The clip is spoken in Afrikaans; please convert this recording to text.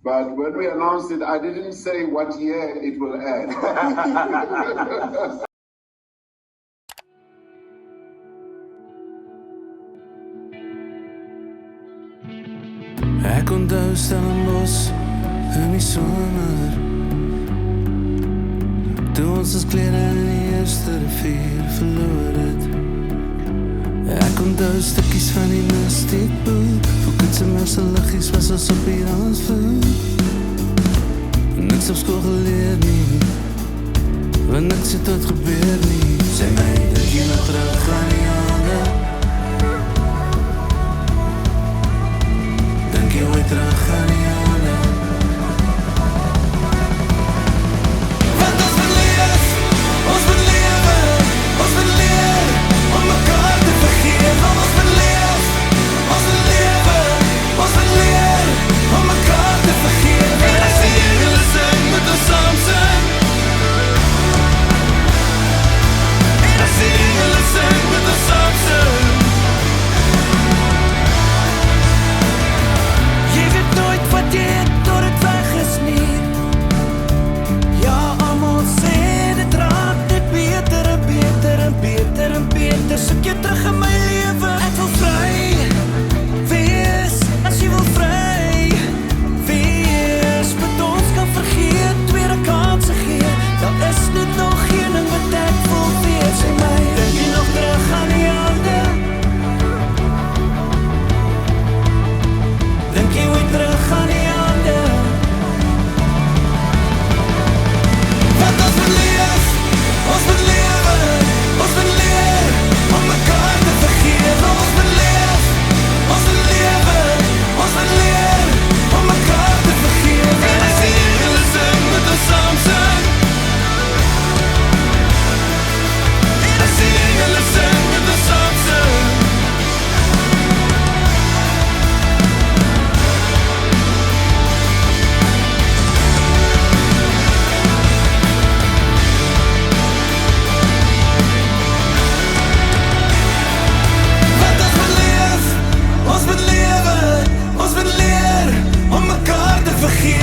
But when we announced it, I didn't say what year it will end. Ek onthou Stellenbosch in die somer, toe ons ons klere in die eerste rivier verloor het. Ek onthou stukkies van die Mystiekpoel, Foukitse merse liggies was ons op die dansvloer. Niks op skool geleer nie, want niks het ooit gebeur nie. Sê my, dink jy nog terug aan die jare? Dink jy ooit terug aan die jare? Want ons moet leef, ons moet lewe, ons moet leer om mekaar te vergeet. Want ons moet leef, ons moet lewe, ons moet leer om mekaar te vergeet. En as die engele sing, moet ons saam sing. En as die engele sing, moet ons saam sing. Jy weet nooit wat jy het tot het weg is nie. Ja, almal sê dit raak net beter en beter en beter en beter. Soek jy terug in my lewe, ek wil vry wees, as jy wil vry wees. Met ons kan vergeet, tweede kanse gee. Daar is net nog geen ding wat ek wil weet. Sê my, dink jy nog terug aan die aarde? Dink jy ooit terug aan die aarde? Want ons moet leef, ons moet lewe, ons moet leer om mekaar te vergeet. Ons moet leef, ons moet lewe, ons moet leer om mekaar te vergeet. En as die engele sing, moet ons saam sing. En as die engele sing, moet ons saam sing. Want ons moet leef, ons moet lewe, ons moet leer om mekaar te vergeet.